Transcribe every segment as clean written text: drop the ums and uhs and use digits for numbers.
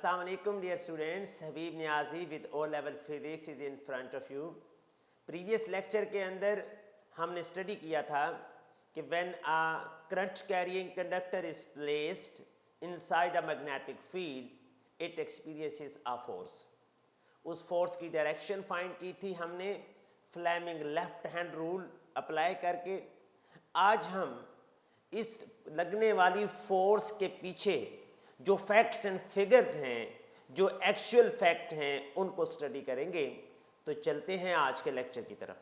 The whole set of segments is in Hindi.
Assalamu alaikum dear students, Habib Niazi with O level physics is in front of you. Previous lecture के अंदर हमने स्टडी किया था कि when a current carrying conductor is placed inside a magnetic field, it experiences a force. उस फोर्स की डायरेक्शन फाइंड की थी हमने Fleming left hand rule apply करके। आज हम इस लगने वाली फोर्स के पीछे जो फैक्ट्स एंड फिगर्स हैं, जो एक्चुअल फैक्ट हैं, उनको स्टडी करेंगे। तो चलते हैं आज के लेक्चर की तरफ।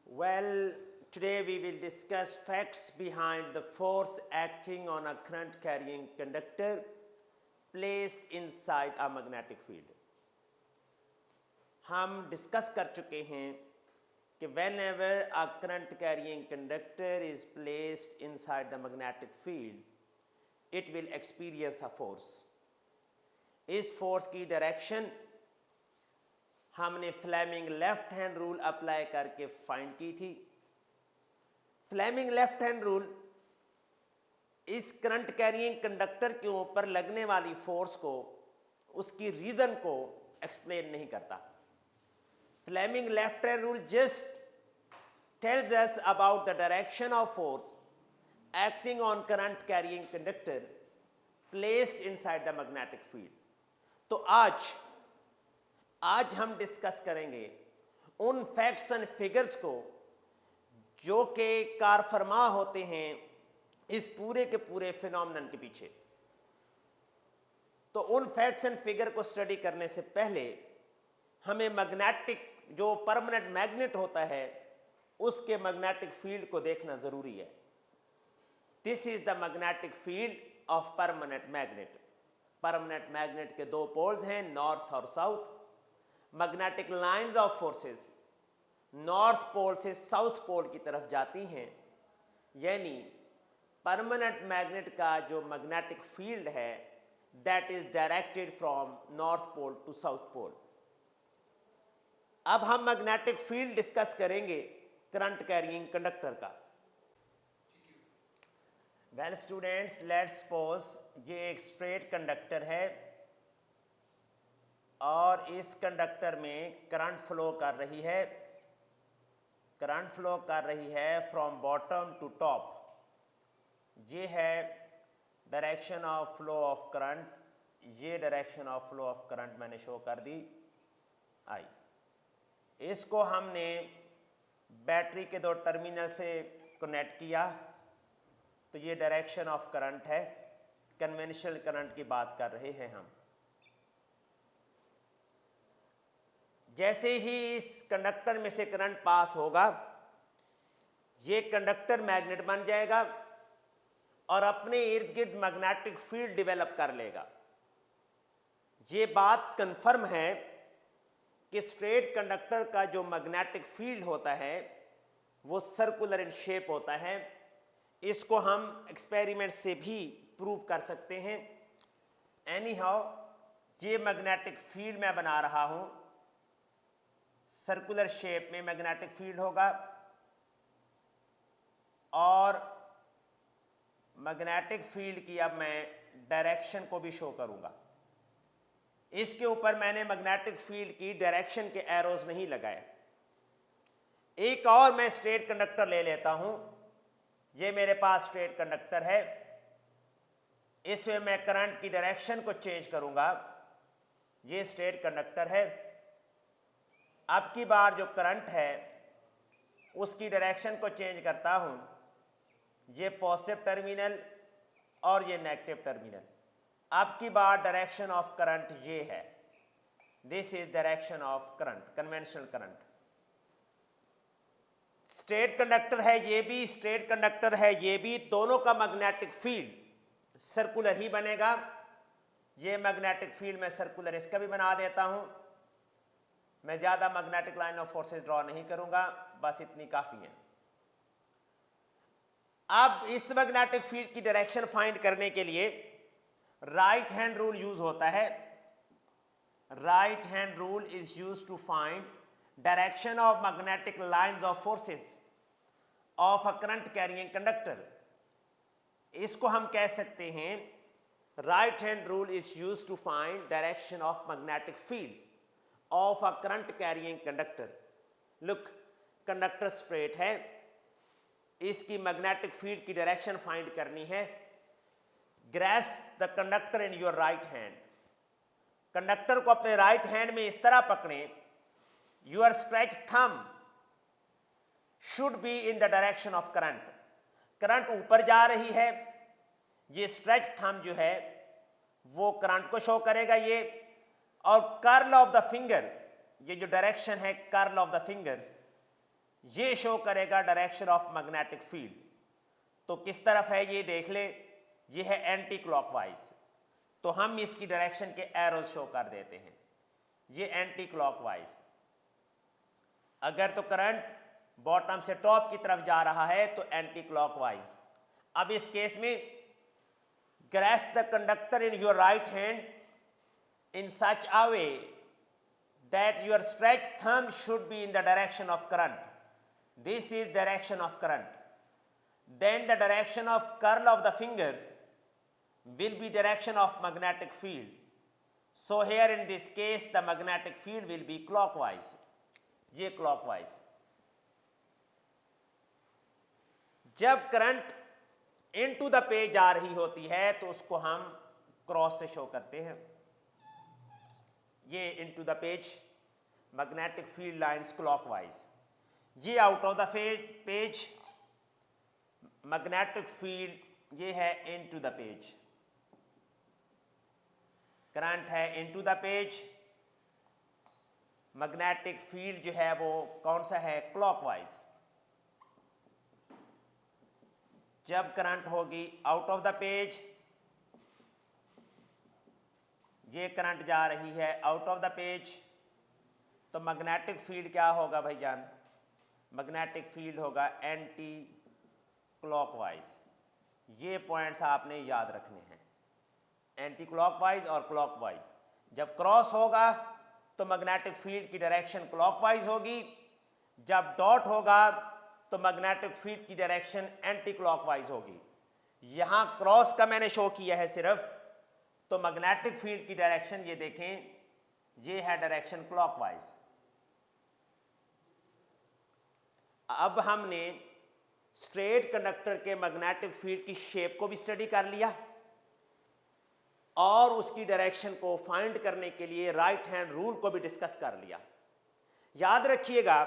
Well, today we will discuss facts behind the force acting on a current carrying conductor placed inside a magnetic field. हम डिस्कस कर चुके हैं कि whenever a current carrying conductor is placed inside the magnetic field, it will experience a force. इस फोर्स की डायरेक्शन हमने Fleming left hand rule apply करके फाइंड की थी। फ्लेमिंग लेफ्ट हैंड रूल इस करंट कैरिंग कंडक्टर के ऊपर लगने वाली फोर्स को, उसकी रीजन को एक्सप्लेन नहीं करता। Fleming left hand rule just tells us about the direction of force acting on current carrying conductor placed inside the magnetic field. तो आज हम डिस्कस करेंगे उन फैक्ट्स एंड फिगर्स को जो कि कारफरमा होते हैं इस पूरे के पूरे फिनोमेनन के पीछे। तो उन फैक्ट्स एंड फिगर को स्टडी करने से पहले हमें मैग्नेटिक जो परमानेंट मैग्नेट होता है उसके मैग्नेटिक फील्ड को देखना जरूरी है। This is the magnetic field of permanent magnet. Permanent magnet के दो पोल्स हैं, नॉर्थ और south. Magnetic lines of forces north pole से साउथ पोल की तरफ जाती हैं, यानी परमानेंट मैग्नेट का जो मैग्नेटिक फील्ड है that is directed from north pole to south pole. अब हम मैग्नेटिक फील्ड डिस्कस करेंगे करंट कैरिंग कंडक्टर का। वेल स्टूडेंट्स, लेट्स सपोज ये एक स्ट्रेट कंडक्टर है और इस कंडक्टर में करंट फ्लो कर रही है। करंट फ्लो कर रही है फ्रॉम बॉटम टू टॉप। ये है direction of flow of current. ये direction of flow of current मैंने शो कर दी। आई इसको हमने बैटरी के दो टर्मिनल से कनेक्ट किया, तो ये डायरेक्शन ऑफ करंट है। कन्वेंशनल करंट की बात कर रहे हैं हम। जैसे ही इस कंडक्टर में से करंट पास होगा, ये कंडक्टर मैग्नेट बन जाएगा और अपने इर्द गिर्द मैग्नेटिक फील्ड डेवलप कर लेगा। ये बात कंफर्म है कि स्ट्रेट कंडक्टर का जो मैग्नेटिक फील्ड होता है वो सर्कुलर इन शेप होता है। इसको हम एक्सपेरिमेंट से भी प्रूव कर सकते हैं। एनी हाउ, ये मैग्नेटिक फील्ड मैं बना रहा हूं, सर्कुलर शेप में मैग्नेटिक फील्ड होगा और मैग्नेटिक फील्ड की अब मैं डायरेक्शन को भी शो करूंगा। इसके ऊपर मैंने मैग्नेटिक फील्ड की डायरेक्शन के एरोज नहीं लगाए। एक और मैं स्ट्रेट कंडक्टर ले लेता हूं। ये मेरे पास स्ट्रेट कंडक्टर है। इसमें मैं करंट की डायरेक्शन को चेंज करूंगा। ये स्ट्रेट कंडक्टर है। अब की बार जो करंट है उसकी डायरेक्शन को चेंज करता हूं। ये पॉजिटिव टर्मिनल और ये नेगेटिव टर्मिनल। अब की बार डायरेक्शन ऑफ करंट ये है। This is direction of current, conventional current. Straight conductor है ये भी, स्ट्रेट कंडक्टर है ये भी। दोनों का मैग्नेटिक फील्ड सर्कुलर ही बनेगा। ये मैग्नेटिक फील्ड मैं सर्कुलर इसका भी बना देता हूं। मैं ज्यादा magnetic line of forces draw नहीं करूंगा, बस इतनी काफी है। अब इस मैग्नेटिक फील्ड की डायरेक्शन फाइंड करने के लिए राइट हैंड रूल यूज होता है। Right hand rule is use to find direction of magnetic lines of forces of a current carrying conductor. इसको हम कह सकते हैं right hand rule is used to find direction of magnetic field of a current carrying conductor. Look, conductor straight है, इसकी मैग्नेटिक फील्ड की डायरेक्शन फाइंड करनी है. Grasp the conductor in your right hand. Conductor को अपने राइट हैंड में इस तरह पकड़ें. Your stretch thumb should be in the direction of current. Current ऊपर जा रही है, ये स्ट्रेच थंब जो है वो करंट को शो करेगा ये. और कर्ल ऑफ द फिंगर, ये जो डायरेक्शन है कर्ल ऑफ द फिंगर्स, ये शो करेगा डायरेक्शन ऑफ मैग्नेटिक फील्ड. तो किस तरफ है ये देख ले, ये है एंटी क्लॉकवाइज. तो हम इसकी डायरेक्शन के एरोज शो कर देते हैं. ये एंटी क्लॉकवाइज. अगर तो करंट बॉटम से टॉप की तरफ जा रहा है तो एंटी क्लॉकवाइज. अब इस केस में grasp the conductor in your right hand in such a way that your stretch thumb should be in the direction of current. This is direction of current. Then the direction of curl of the fingers will be direction of magnetic field. So here in this case the magnetic field will be clockwise. ये clockwise. जब करंट into the पेज जा रही होती है तो उसको हम क्रॉस से शो करते हैं. ये into the page, magnetic field lines clockwise. ये out of the page, magnetic field ये है इनटू द पेज. करंट है into the page, magnetic field जो है वो कौन सा है, क्लॉकवाइज. जब करंट होगी आउट ऑफ द पेज, ये करंट जा रही है आउट ऑफ द पेज, तो मैग्नेटिक फील्ड क्या होगा भाईजान, मैग्नेटिक फील्ड होगा एंटी क्लॉकवाइज. ये पॉइंट्स आपने याद रखने हैं, एंटी क्लॉकवाइज और क्लॉकवाइज. जब क्रॉस होगा तो मैग्नेटिक फील्ड की डायरेक्शन क्लॉकवाइज होगी, जब डॉट होगा तो मैग्नेटिक फील्ड की डायरेक्शन एंटी क्लॉकवाइज होगी. यहाँ क्रॉस का मैंने शो किया है सिर्फ, तो मैग्नेटिक फील्ड की डायरेक्शन ये देखें, ये है डायरेक्शन क्लॉकवाइज. अब हमने स्ट्रेट कंडक्टर के मैग्नेटिक फील्ड की शेप को भी स्टडी कर लिया और उसकी डायरेक्शन को फाइंड करने के लिए राइट हैंड रूल को भी डिस्कस कर लिया. याद रखिएगा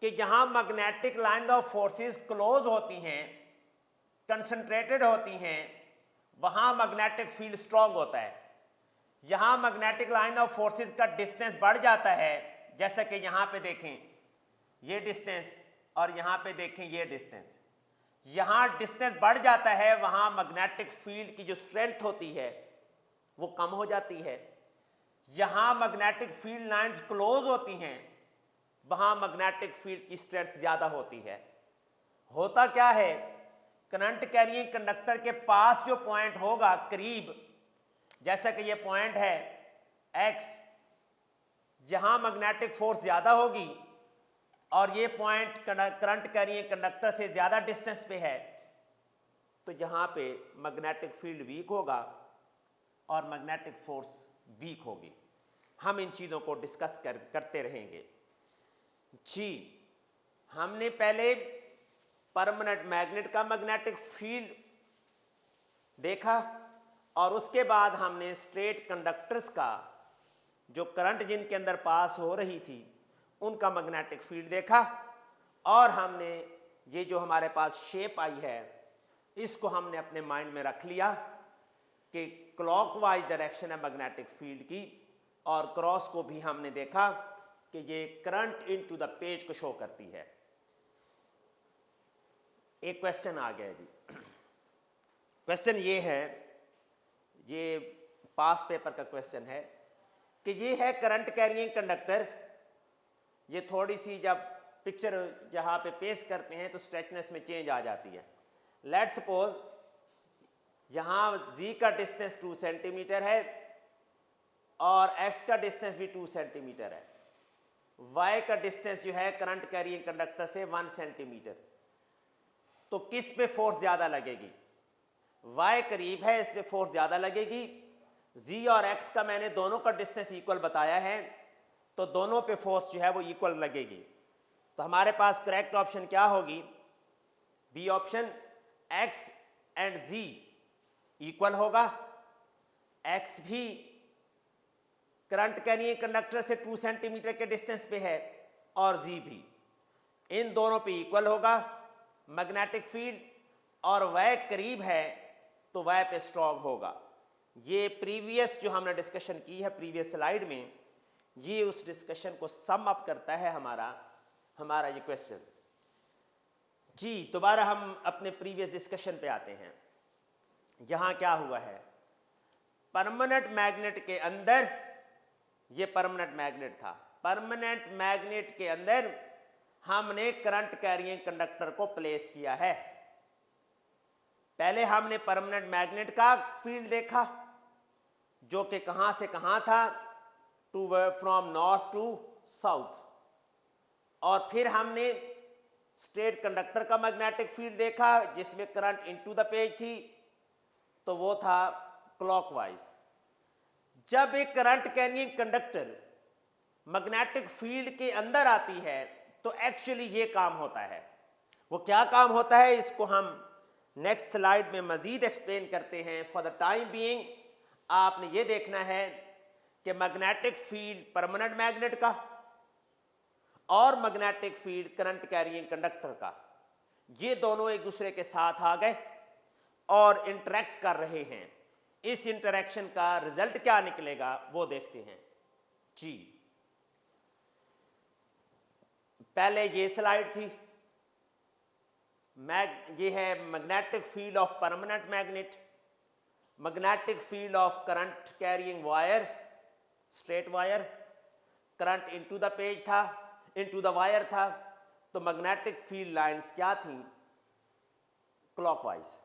कि जहां magnetic line of forces close होती हैं, कंसंट्रेटेड होती हैं, वहां मैग्नेटिक फील्ड स्ट्रांग होता है. यहां मैग्नेटिक लाइन ऑफ फोर्सेस का डिस्टेंस बढ़ जाता है, जैसा कि यहां पे देखें ये डिस्टेंस और यहां पे देखें ये डिस्टेंस. यहां डिस्टेंस बढ़ जाता है, वहां मैग्नेटिक फील्ड की जो स्ट्रेंथ होती है वो कम हो जाती है. यहां मैग्नेटिक फील्ड लाइंस क्लोज होती हैं, वहां मैग्नेटिक फील्ड की स्ट्रेंथ ज्यादा होती है. होता क्या है, करंट कैरिंग कंडक्टर के पास जो पॉइंट होगा करीब, जैसा कि ये पॉइंट है x, जहां मैग्नेटिक फोर्स ज्यादा होगी और ये पॉइंट करंट कैरिंग कंडक्टर से ज्यादा डिस्टेंस पे है, तो यहां पे मैग्नेटिक फील्ड वीक होगा और मैग्नेटिक फोर्स वीक होगी. हम इन चीजों को डिस्कस करते रहेंगे. जी, हमने पहले परमानेंट मैग्नेट का मैग्नेटिक फील्ड देखा और उसके बाद हमने स्ट्रेट कंडक्टर्स का, जो करंट जिनके अंदर पास हो रही थी, उनका मैग्नेटिक फील्ड देखा. और हमने ये जो हमारे पास शेप आई है इसको हमने अपने माइंड में रख लिया कि क्लॉकवाइज डायरेक्शन है मैग्नेटिक फील्ड की, और क्रॉस को भी हमने देखा कि ये करंट इनटू द पेज को शो करती है. एक क्वेश्चन आ गया जी. क्वेश्चन ये है, ये पास पेपर का क्वेश्चन है कि ये है करंट कैरिंग कंडक्टर. ये थोड़ी सी जब पिक्चर जहाँ पे पेश करते हैं तो स्ट्रेचनेस में चेंज आ जाती है. लेट्स सपोज यहाँ z का डिस्टेंस 2 सेंटीमीटर है और x का डिस्टेंस भी 2 सेंटीमीटर है. y का डिस्टेंस जो है करंट कैरिंग कंडक्टर से 1 सेंटीमीटर. तो किस पे फोर्स ज्यादा लगेगी? y करीब है, इस पे फोर्स ज़्यादा लगेगी। z और x का मैंने दोनों का डिस्टेंस इक्वल बताया है, तो दोनों पे फोर्स जो है वो इक्वल लगेगी। तो हमारे पास करेक्ट ऑप्शन क्या होगी? B option, x and z equal होगा। x भी करंट कैरिंग कंडक्टर से 2 सेंटीमीटर के डिस्टेंस पे है और z भी, इन दोनों पे इक्वल होगा मैग्नेटिक फील्ड, और y करीब है तो y पे स्ट्रॉन्ग होगा। ये प्रीवियस जो हमने डिस्कशन की है प्रीवियस स्लाइड में, ये उस डिस्कशन को सम अप करता है हमारा ये क्वेश्चन। जी दोबारा हम अपने प्रीवियस डिस्कशन पे आते हैं। यहाँ क्या हुआ है, परमानेंट मैग्नेट के अंदर, ये परमानेंट मैग्नेट था, परमानेंट मैग्नेट के अंदर हमने करंट कैरिंग कंडक्टर को प्लेस किया है। पहले हमने परमानेंट मैग्नेट का फील्ड देखा जो कि कहां से कहां था, फ्रॉम नॉर्थ टू साउथ, और फिर हमने स्ट्रेट कंडक्टर का मैग्नेटिक फील्ड देखा जिसमें करंट इनटू द पेज थी, तो वो था क्लॉकवाइज। जब एक current carrying conductor magnetic field के अंदर आती है तो एक्चुअली ये काम होता है। वो क्या काम होता है इसको हम नेक्स्ट स्लाइड में मजीद एक्सप्लेन करते हैं। फॉर द टाइम बीइंग आपने ये देखना है कि मैग्नेटिक फील्ड परमानेंट मैग्नेट का और magnetic field current carrying conductor का, ये दोनों एक दूसरे के साथ आ गए और इंटरेक्ट कर रहे हैं। इस इंटरेक्शन का रिजल्ट क्या निकलेगा वो देखते हैं। जी पहले ये स्लाइड थी, ये है magnetic field of permanent magnet, magnetic field of current carrying wire, straight wire, current into the page था, इनटू द वायर था, तो मैग्नेटिक फील्ड लाइंस क्या थी, क्लॉकवाइज।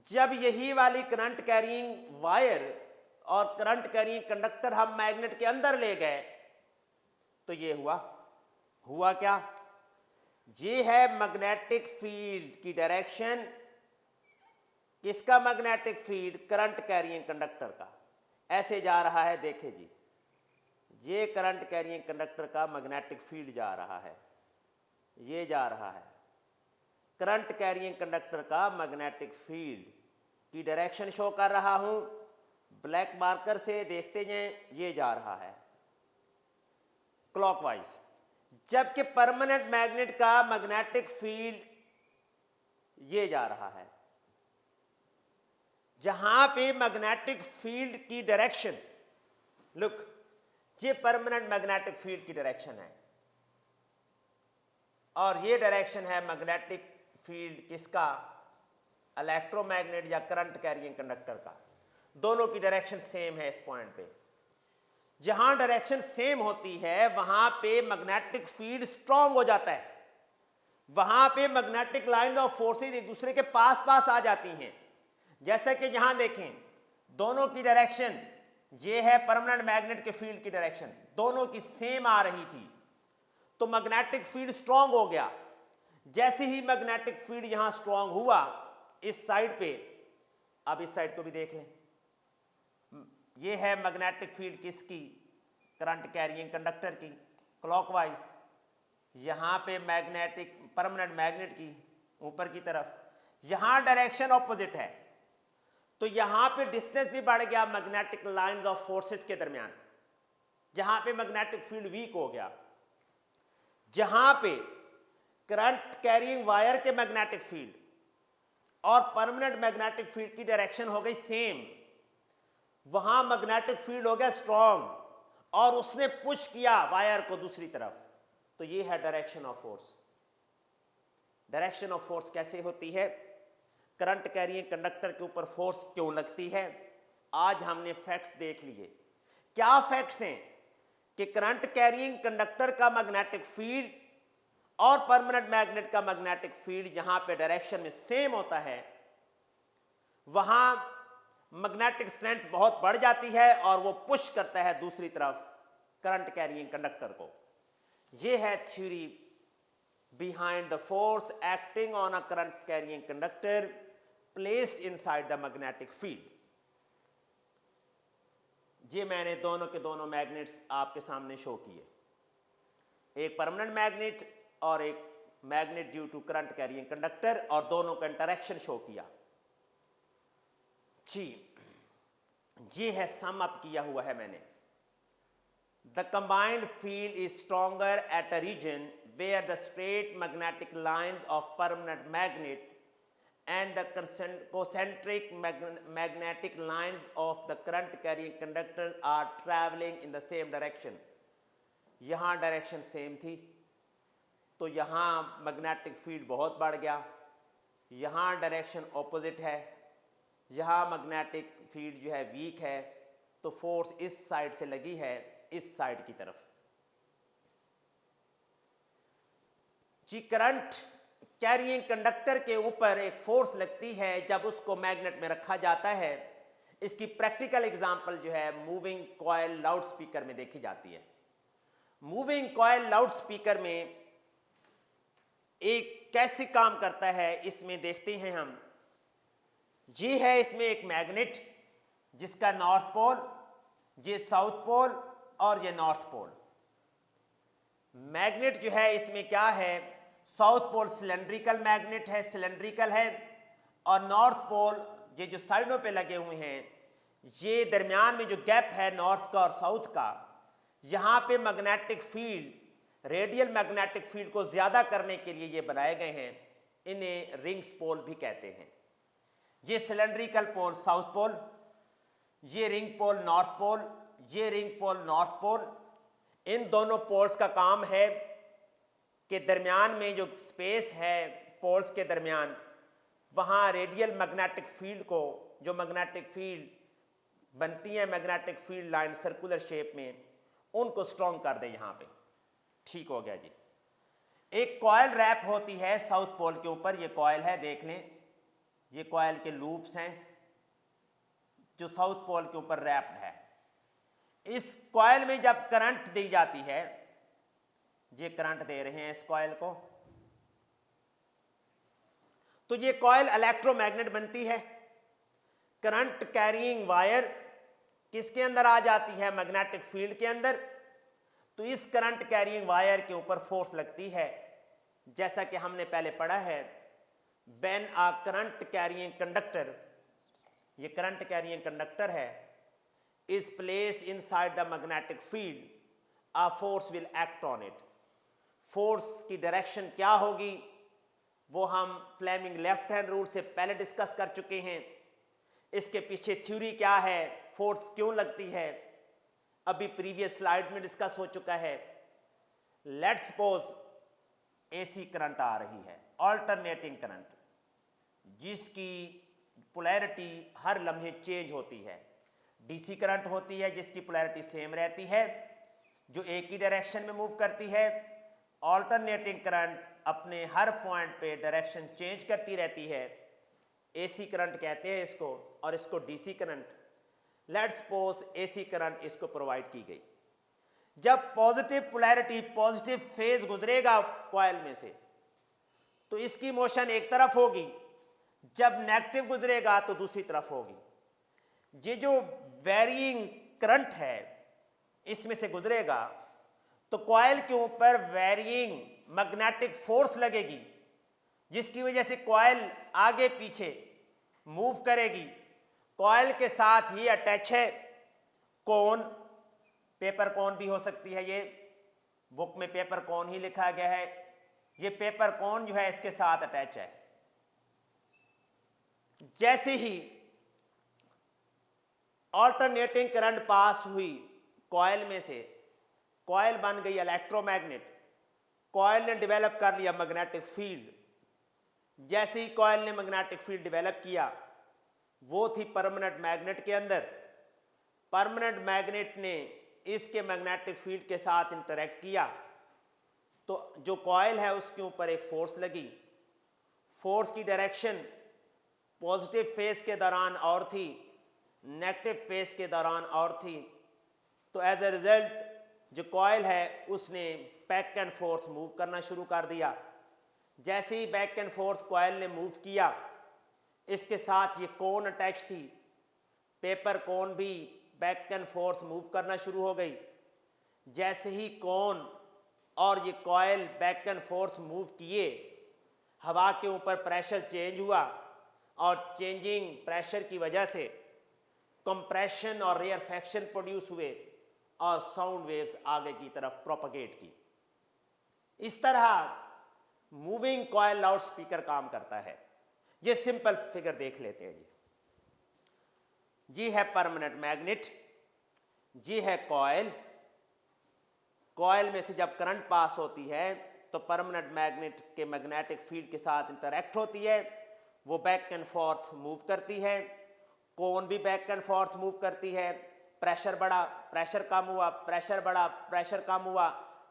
जब यही वाली करंट कैरिंग वायर और करंट कैरिंग कंडक्टर हम मैग्नेट के अंदर ले गए तो ये हुआ क्या, ये है मैग्नेटिक फील्ड की डायरेक्शन, किसका magnetic field, current carrying conductor का, ऐसे जा रहा है। देखे जी, ये करंट कैरिंग कंडक्टर का मैग्नेटिक फील्ड जा रहा है, ये जा रहा है करंट कैरिंग कंडक्टर का मैग्नेटिक फील्ड की डायरेक्शन शो कर रहा हूं ब्लैक मार्कर से, देखते हैं ये जा रहा है क्लॉकवाइज। जबकि परमानेंट मैग्नेट का मैग्नेटिक फील्ड ये जा रहा है, जहां पे मैग्नेटिक फील्ड की डायरेक्शन, लुक, ये परमानेंट मैग्नेटिक फील्ड की डायरेक्शन है और ये डायरेक्शन है मैग्नेटिक फील्ड किसका, इलेक्ट्रोमैग्नेट या करंट कैरिंग कंडक्टर का। दोनों की डायरेक्शन सेम है इस पॉइंट पे। जहां डायरेक्शन सेम होती है वहां पे मैग्नेटिक फील्ड स्ट्रांग हो जाता है, वहां पे मैग्नेटिक लाइन ऑफ फोर्सेस एक दूसरे के पास पास आ जाती हैं। जैसे कि यहां देखें, दोनों की डायरेक्शन, ये है परमानेंट मैग्नेट के फील्ड की डायरेक्शन, दोनों की सेम आ रही थी, तो मैग्नेटिक फील्ड स्ट्रांग हो गया। जैसे ही मैग्नेटिक फील्ड यहां स्ट्रांग हुआ इस साइड पे, अब इस साइड को भी देख लें, ये है मैग्नेटिक फील्ड किसकी, करंट कैरिंग कंडक्टर की, क्लॉकवाइज। यहां पे मैग्नेटिक परमानेंट मैग्नेट की ऊपर की तरफ, यहां डायरेक्शन ऑपोजिट है, तो यहां पे डिस्टेंस भी बढ़ गया मैग्नेटिक लाइंस ऑफ फोर्सेस के दरमियान, जहां पे मैग्नेटिक फील्ड वीक हो गया। जहां पे करंट कैरिंग वायर के मैग्नेटिक फील्ड और परमानेंट मैग्नेटिक फील्ड की डायरेक्शन हो गई सेम, वहां मैग्नेटिक फील्ड हो गया स्ट्रॉन्ग और उसने पुश किया वायर को दूसरी तरफ, तो ये है direction of force. Direction of force कैसे होती है, करंट कैरिंग कंडक्टर के ऊपर फोर्स क्यों लगती है, आज हमने फैक्ट्स देख लिए। क्या फैक्ट्स हैं कि करंट कैरिंग कंडक्टर का मैग्नेटिक फील्ड और परमानेंट मैग्नेट का मैग्नेटिक फील्ड जहां पे डायरेक्शन में सेम होता है, वहां मैग्नेटिक स्ट्रेंथ बहुत बढ़ जाती है और वो पुश करता है दूसरी तरफ करंट कैरिंग कंडक्टर को। ये है theory behind the force acting on a current carrying conductor placed inside the magnetic field. ये मैंने दोनों के दोनों मैग्नेट्स आपके सामने शो किए, एक परमानेंट मैग्नेट और एक magnet due to current carrying conductor, और दोनों का इंटरेक्शन शो किया जी। ये है सम अप किया हुआ है मैंने। The combined field is stronger at a region where the straight magnetic lines of permanent magnet and the concentric magnetic lines of the current carrying conductors are traveling in the same direction. यहाँ डायरेक्शन सेम थी, तो यहाँ मैग्नेटिक फील्ड बहुत बढ़ गया, यहाँ डायरेक्शन ऑपोजिट है, यहाँ मैग्नेटिक फील्ड जो है वीक है, तो फोर्स इस साइड से लगी है इस साइड की तरफ जी। करंट कैरिंग कंडक्टर के ऊपर एक फोर्स लगती है जब उसको मैग्नेट में रखा जाता है। इसकी प्रैक्टिकल एग्जांपल जो है मूविंग कॉइल लाउड स्पीकर में देखी जाती है। मूविंग कॉइल लाउड स्पीकर में एक कैसे काम करता है इसमें देखते हैं हम। ये है इसमें एक मैग्नेट जिसका नॉर्थ पोल, ये साउथ पोल और ये नॉर्थ पोल। मैग्नेट जो है इसमें क्या है, साउथ पोल सिलेंड्रिकल मैग्नेट है, सिलेंड्रिकल है, और नॉर्थ पोल ये जो साइडों पे लगे हुए हैं, ये दरमियान में जो गैप है नॉर्थ का और साउथ का, यहाँ पे magnetic field, radial magnetic field को ज़्यादा करने के लिए ये बनाए गए हैं। इन्हें रिंग्स पोल भी कहते हैं। ये सिलेंड्रिकल पोल साउथ पोल, ये रिंग पोल नॉर्थ पोल, ये रिंग पोल नॉर्थ पोल। इन दोनों पोल्स का काम है कि दरमियान में जो स्पेस है पोल्स के दरमियान, वहाँ रेडियल मैग्नेटिक फील्ड को, जो मैग्नेटिक फील्ड बनती है magnetic field line circular shape में, उनको स्ट्रॉन्ग कर दे यहाँ पे। ठीक हो गया जी। एक कॉइल रैप होती है साउथ पोल के ऊपर, ये कॉइल है देख लें, ये कॉइल के लूप्स हैं जो साउथ पोल के ऊपर रैप्ड है। इस कॉइल में जब करंट दी जाती है, ये करंट दे रहे हैं इस कॉइल को, तो ये कॉइल इलेक्ट्रोमैग्नेट बनती है। करंट कैरिंग वायर किसके अंदर आ जाती है, मैग्नेटिक फील्ड के अंदर। तो इस करंट कैरिंग वायर के ऊपर फोर्स लगती है, जैसा कि हमने पहले पढ़ा है। When a current carrying conductor, ये करंट कैरिंग कंडक्टर है, is placed inside the magnetic field, a force will act on it. Force की डायरेक्शन क्या होगी वो हम फ्लेमिंग लेफ्ट हैंड रूल से पहले डिस्कस कर चुके हैं। इसके पीछे थ्योरी क्या है, फोर्स क्यों लगती है, अभी प्रीवियस स्लाइड में डिस्कस हो चुका है। लेट्स सपोज एसी करंट आ रही है, अल्टरनेटिंग करंट, जिसकी पोलैरिटी हर लम्हे चेंज होती है। डीसी करंट होती है जिसकी पोलैरिटी सेम रहती है, जो एक ही डायरेक्शन में मूव करती है। ऑल्टरनेटिंग करंट अपने हर पॉइंट पे डायरेक्शन चेंज करती रहती है, एसी करंट कहते हैं इसको, और इसको DC current. Let's suppose AC current इसको प्रोवाइड की गई। जब पॉजिटिव पोलैरिटी, पॉजिटिव फेज गुजरेगा कॉइल में से, तो इसकी मोशन एक तरफ होगी, जब नेगेटिव गुजरेगा तो दूसरी तरफ होगी। ये जो वेरिइंग करंट है इसमें से गुजरेगा, तो कॉइल के ऊपर वेरिइंग मैग्नेटिक फोर्स लगेगी, जिसकी वजह से कॉइल आगे पीछे मूव करेगी। कॉइल के साथ ही अटैच है कोन, पेपर कोन भी हो सकती है, ये बुक में पेपर कोन ही लिखा गया है। ये पेपर कोन जो है इसके साथ अटैच है। जैसे ही ऑल्टरनेटिंग करंट पास हुई कॉइल में से, कॉइल बन गई इलेक्ट्रोमैग्नेट, कॉइल ने डेवलप कर लिया मैग्नेटिक फील्ड। जैसे ही कॉइल ने मैग्नेटिक फील्ड डेवलप किया, वो थी परमानेंट मैग्नेट के अंदर। परमानेंट मैग्नेट ने इसके मैग्नेटिक फील्ड के साथ इंटरेक्ट किया, तो जो कॉइल है उसके ऊपर एक फोर्स लगी। फोर्स की डायरेक्शन पॉजिटिव फेज के दौरान और थी, नेगेटिव फेज के दौरान और थी। तो एज ए रिजल्ट जो कॉइल है उसने बैक एंड फोर्थ मूव करना शुरू कर दिया। जैसे ही बैक एंड फोर्थ कॉइल ने मूव किया, इसके साथ ये कोन अटैच थी, पेपर कोन भी बैक एंड फोर्थ मूव करना शुरू हो गई। जैसे ही कोन और ये coil back and fourth move किए, हवा के ऊपर प्रेशर चेंज हुआ और चेंजिंग प्रेशर की वजह से कंप्रेशन और रेयरफैक्शन प्रोड्यूस हुए और साउंड वेव्स आगे की तरफ प्रोपगेट की। इस तरह मूविंग कॉयल लाउड स्पीकर काम करता है। ये सिंपल फिगर देख लेते हैं जी है परमानेंट मैग्नेट, जी है कॉयल। कॉयल में से जब करंट पास होती है तो परमानेंट मैग्नेट के मैग्नेटिक फील्ड के साथ इंटरैक्ट होती है, वो बैक एंड फोर्थ मूव करती है। कोन भी बैक एंड फोर्थ मूव करती है। प्रेशर बढ़ा, प्रेशर कम हुआ, प्रेशर बढ़ा, प्रेशर कम हुआ,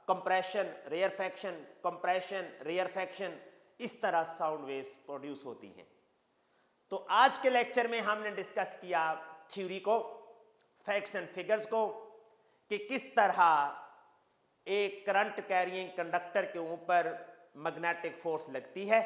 कंप्रेशन, रेयरफैक्शन, कंप्रेशन, रेयरफैक्शन, इस तरह साउंड वेव्स प्रोड्यूस होती हैं। तो आज के लेक्चर में हमने डिस्कस किया थ्योरी को, फैक्ट्स एंड फिगर्स को, कि किस तरह एक करंट कैरिंग कंडक्टर के ऊपर मैग्नेटिक फोर्स लगती है